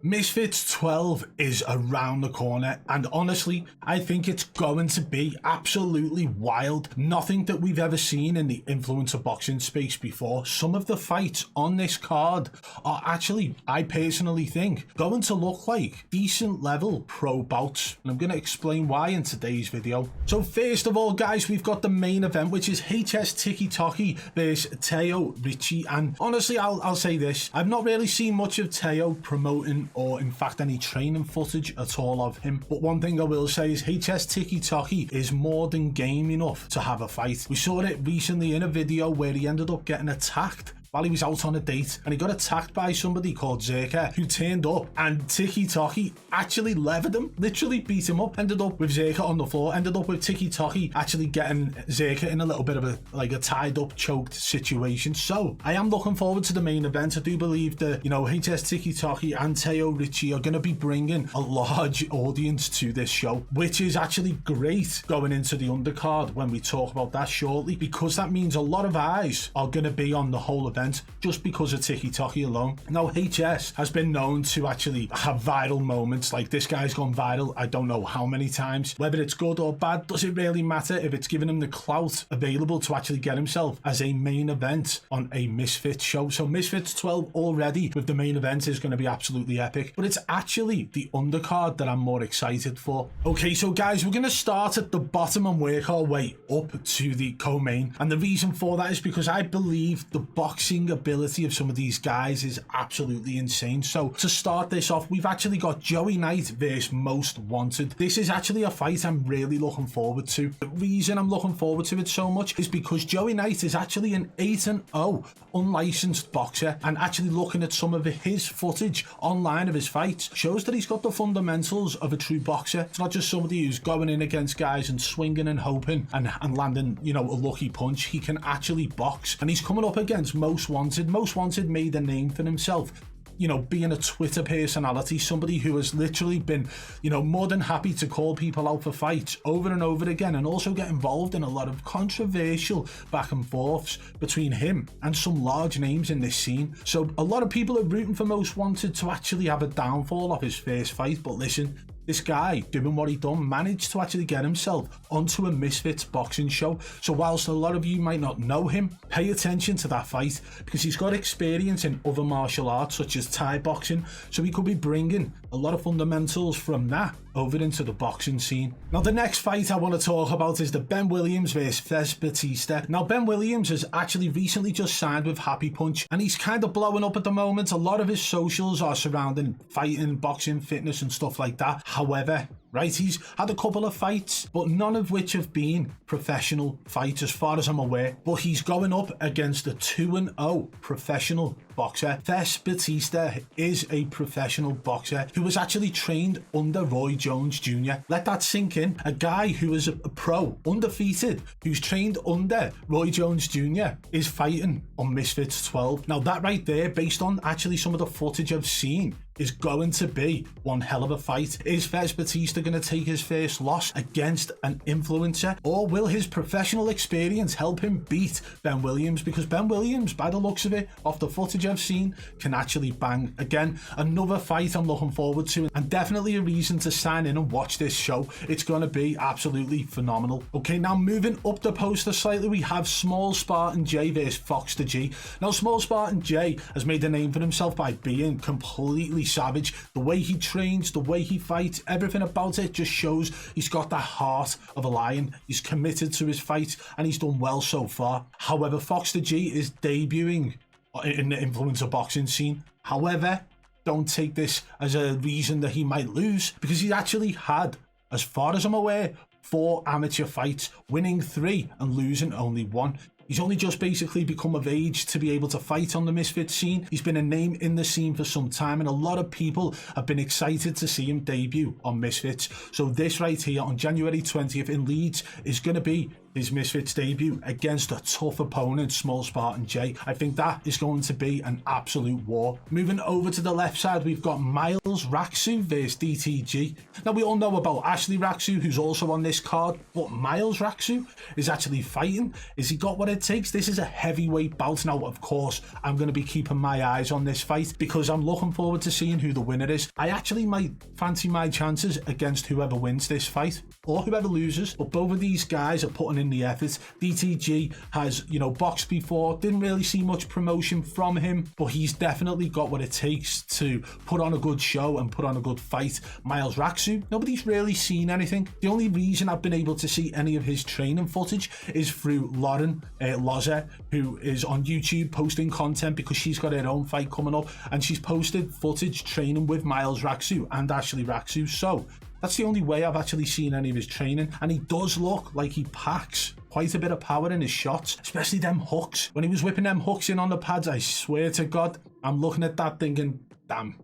MISFITS 12 is around the corner, and honestly, I think it's going to be absolutely wild. Nothing that we've ever seen in the influencer boxing space before. Some of the fights on this card are actually, I personally think, going to look like decent level pro bouts, and I'm going to explain why in today's video. So first of all, guys, we've got the main event, which is HS Tiki Toki versus Ashleyrxu, and honestly, I'll say this, I've not really seen much of Teo promoting or in fact any training footage at all of him, but one thing I will say is HS Tiki Toki is more than game enough to have a fight. We saw it recently in a video where he ended up getting attacked while he was out on a date, and he got attacked by somebody called Zerka, who turned up, and Tiki Toki actually levered him, literally beat him up, ended up with Zerka on the floor, ended up with Tiki Toki actually getting Zerka in a little bit of a tied up, choked situation. So I am looking forward to the main event. I do believe that, you know, HS Tiki Toki and Ashleyrxu are going to be bringing a large audience to this show, which is actually great going into the undercard when we talk about that shortly, because that means a lot of eyes are going to be on the whole event just because of Tiki Toki alone. Now, HS has been known to actually have viral moments. Like, this guy's gone viral I don't know how many times. Whether it's good or bad, does it really matter if it's giving him the clout available to actually get himself as a main event on a Misfits show? So Misfits 12 already with the main event is going to be absolutely epic, but it's actually the undercard that I'm more excited for. Okay, so guys, we're going to start at the bottom and work our way up to the co-main, and the reason for that is because I believe the boxing ability of some of these guys is absolutely insane. So to start this off, we've actually got Joey Knight versus Most Wanted. This is actually a fight I'm really looking forward to. The reason I'm looking forward to it so much is because Joey Knight is actually an 8-0 unlicensed boxer, and actually looking at some of his footage online of his fights shows that he's got the fundamentals of a true boxer. It's not just somebody who's going in against guys and swinging and hoping and landing, you know, a lucky punch. He can actually box, and he's coming up against Most Wanted. Most Wanted made a name for himself, you know, being a Twitter personality, somebody who has literally been, you know, more than happy to call people out for fights over and over again, and also get involved in a lot of controversial back and forths between him and some large names in this scene. So a lot of people are rooting for Most Wanted to actually have a downfall of his first fight, but listen, this guy, doing what he done, managed to actually get himself onto a Misfits boxing show. So whilst a lot of you might not know him, pay attention to that fight, because he's got experience in other martial arts such as Thai boxing, so he could be bringing a lot of fundamentals from that over into the boxing scene. Now, the next fight I want to talk about is the Ben Williams versus F Batista. Now, Ben Williams has actually recently just signed with Happy Punch, and he's kind of blowing up at the moment. A lot of his socials are surrounding fighting, boxing, fitness and stuff like that. However, right, he's had a couple of fights, but none of which have been professional fights as far as I'm aware. But he's going up against a 2-0 professional boxer. F Batista is a professional boxer who was actually trained under Roy Jones Jr. Let that sink in. A guy who is a pro, undefeated, who's trained under Roy Jones Jr. is fighting on Misfits 12. Now, that right there, based on actually some of the footage I've seen, is going to be one hell of a fight. Is F Batista going to take his first loss against an influencer, or will his professional experience help him beat Ben Williams? Because Ben Williams, by the looks of it, off the footage I've seen, can actually bang. Again, another fight I'm looking forward to, and definitely a reason to sign in and watch this show. It's going to be absolutely phenomenal. Okay, now moving up the poster slightly, we have Small Spartan J versus Fox the G. Now, Small Spartan J has made a name for himself by being completely savage. The way he trains, the way he fights, everything about it just shows he's got that heart of a lion. He's committed to his fight, and he's done well so far. However, Fox the G is debuting in the influencer boxing scene. However, don't take this as a reason that he might lose, because he's actually had, as far as I'm aware, 4 amateur fights, winning 3 and losing only 1. He's only just basically become of age to be able to fight on the Misfits scene. He's been a name in the scene for some time, and a lot of people have been excited to see him debut on Misfits. So this right here on January 20th in Leeds is going to be his Misfits debut against a tough opponent, small Spartan J. I think that is going to be an absolute war. Moving over to the left side, we've got MISFITS versus DTG. Now, we all know about Ashleyrxu, who's also on this card, but MISFITS is actually fighting. Has he got what it takes? This is a heavyweight bout. Now, of course, I'm going to be keeping my eyes on this fight because I'm looking forward to seeing who the winner is. I actually might fancy my chances against whoever wins this fight or whoever loses, but both of these guys are putting in the effort. DTG has, you know, boxed before, didn't really see much promotion from him, but he's definitely got what it takes to put on a good show and put on a good fight. MISFITS, nobody's really seen anything. The only reason I've been able to see any of his training footage is through Lauren Loza, who is on YouTube posting content because she's got her own fight coming up, and she's posted footage training with MISFITS and Ashleyrxu. So that's the only way I've actually seen any of his training, and he does look like he packs quite a bit of power in his shots, especially them hooks. When he was whipping them hooks in on the pads, I swear to God, I'm looking at that thinking, damn,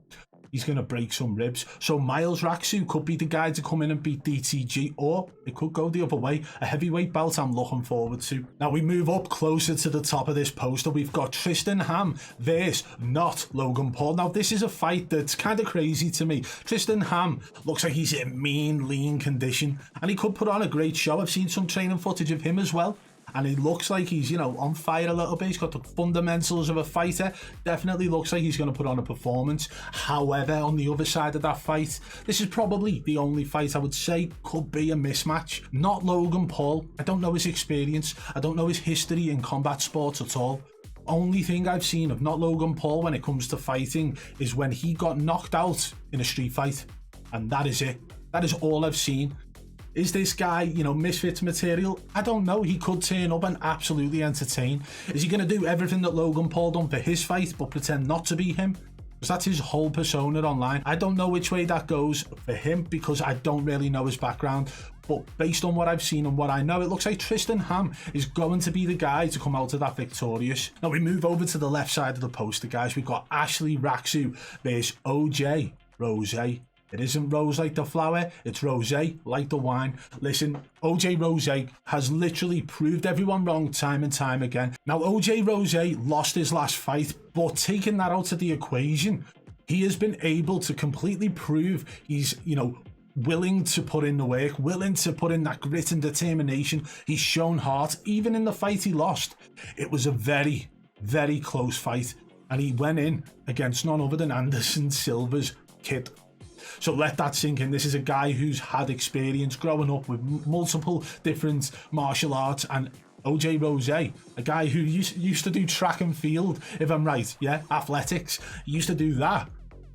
he's going to break some ribs. So MISFITS could be the guy to come in and beat DTG, or it could go the other way. A heavyweight bout I'm looking forward to. Now we move up closer to the top of this poster. We've got Tristan versus not Logan Paul. Now this is a fight that's kind of crazy to me. Tristan looks like he's in mean, lean condition, and he could put on a great show. I've seen some training footage of him as well, and he looks like he's, you know, on fire a little bit. He's got the fundamentals of a fighter. Definitely looks like he's going to put on a performance. However, on the other side of that fight, this is probably the only fight I would say could be a mismatch. Not Logan Paul. I don't know his experience. I don't know his history in combat sports at all. Only thing I've seen of not Logan Paul when it comes to fighting is when he got knocked out in a street fight. And that is it. That is all I've seen. Is this guy, you know, Misfits material? I don't know. He could turn up and absolutely entertain. Is he going to do everything that Logan Paul done for his fight but pretend not to be him? Because that's his whole persona online. I don't know which way that goes for him because I don't really know his background. But based on what I've seen and what I know, it looks like Tristan is going to be the guy to come out of that victorious. Now we move over to the left side of the poster, guys. We've got Ashleyrxu versus OJ Ros. It isn't rose like the flower, it's rosé like the wine. Listen, OJ Ros has literally proved everyone wrong time and time again. Now, OJ Ros lost his last fight, but taking that out of the equation, he has been able to completely prove he's, you know, willing to put in the work, willing to put in that grit and determination. He's shown heart. Even in the fight he lost, it was a very, very close fight, and he went in against none other than Anderson Silva's kid. So let that sink in. This is a guy who's had experience growing up with multiple different martial arts, and OJ Ros, a guy who used to do track and field, if I'm right, yeah, athletics. He used to do that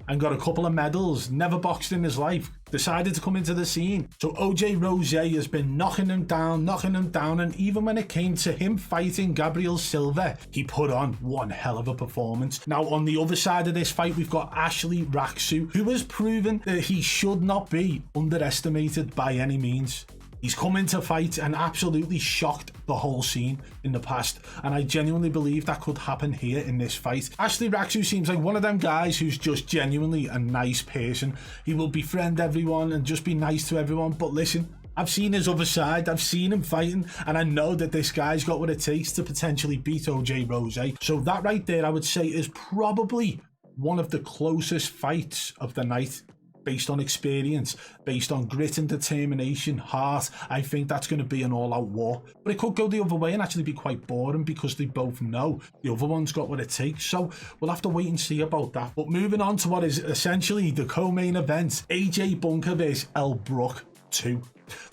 and got a couple of medals, never boxed in his life, decided to come into the scene. So OJ Ros has been knocking him down, and even when it came to him fighting Gabriel Silva, he put on one hell of a performance. Now on the other side of this fight, we've got Ashleyrxu, who has proven that he should not be underestimated by any means. He's come into fight and absolutely shocked the whole scene in the past, and I genuinely believe that could happen here in this fight. Ashleyrxu seems like one of them guys who's just genuinely a nice person. He will befriend everyone and just be nice to everyone, but listen, I've seen his other side, I've seen him fighting, and I know that this guy's got what it takes to potentially beat OJ Ros. So that right there, I would say, is probably one of the closest fights of the night. Based on experience, based on grit and determination, heart, I think that's going to be an all-out war. But it could go the other way and actually be quite boring because they both know the other one's got what it takes. So we'll have to wait and see about that. But moving on to what is essentially the co-main event, AJ Bunker versus Brook 2.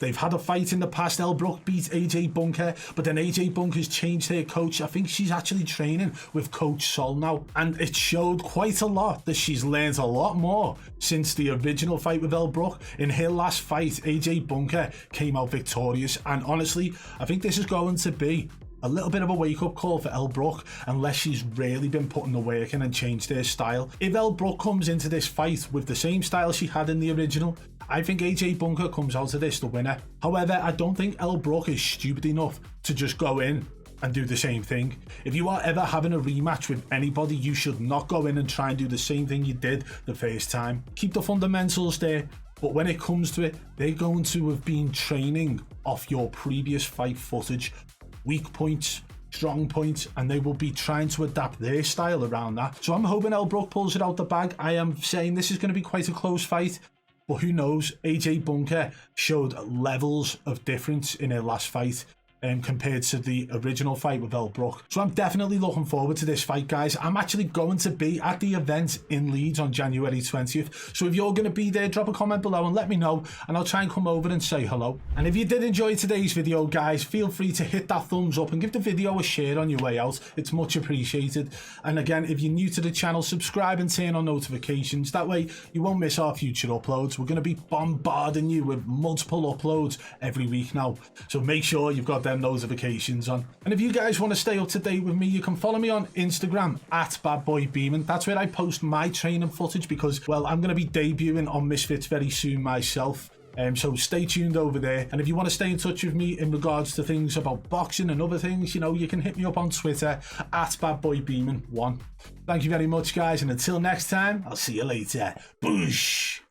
They've had a fight in the past. Brook beat AJ Bunker, but then AJ Bunker's changed her coach. I think she's actually training with Coach Sol now, and it showed quite a lot that she's learned a lot more since the original fight with Brook. In her last fight, AJ Bunker came out victorious, and honestly, I think this is going to be a little bit of a wake-up call for Brook, unless she's really been putting the work in and changed her style. If Brook comes into this fight with the same style she had in the original, I think AJ Bunker comes out of this the winner. However, I don't think Brook is stupid enough to just go in and do the same thing. If you are ever having a rematch with anybody, you should not go in and try and do the same thing you did the first time. Keep the fundamentals there, but when it comes to it, they're going to have been training off your previous fight footage, weak points, strong points, and they will be trying to adapt their style around that. So I'm hoping Brook pulls it out the bag. I am saying this is going to be quite a close fight, but who knows? AJ Bunker showed levels of difference in her last fight compared to the original fight with Brook. So I'm definitely looking forward to this fight, guys. I'm actually going to be at the event in Leeds on January 20th. So if you're going to be there, drop a comment below and let me know, and I'll try and come over and say hello. And if you did enjoy today's video, guys, feel free to hit that thumbs up and give the video a share on your way out. It's much appreciated. And again, if you're new to the channel, subscribe and turn on notifications. That way you won't miss our future uploads. We're going to be bombarding you with multiple uploads every week now. So make sure you've got them notifications on. And if you guys want to stay up to date with me, you can follow me on Instagram at BADBOY. That's where I post my training footage, because, well, I'm going to be debuting on Misfits very soon myself. So stay tuned over there. And if you want to stay in touch with me in regards to things about boxing and other things, you know, you can hit me up on Twitter at BADBOY1. Thank you very much, guys, and until next time, I'll see you later. Boosh!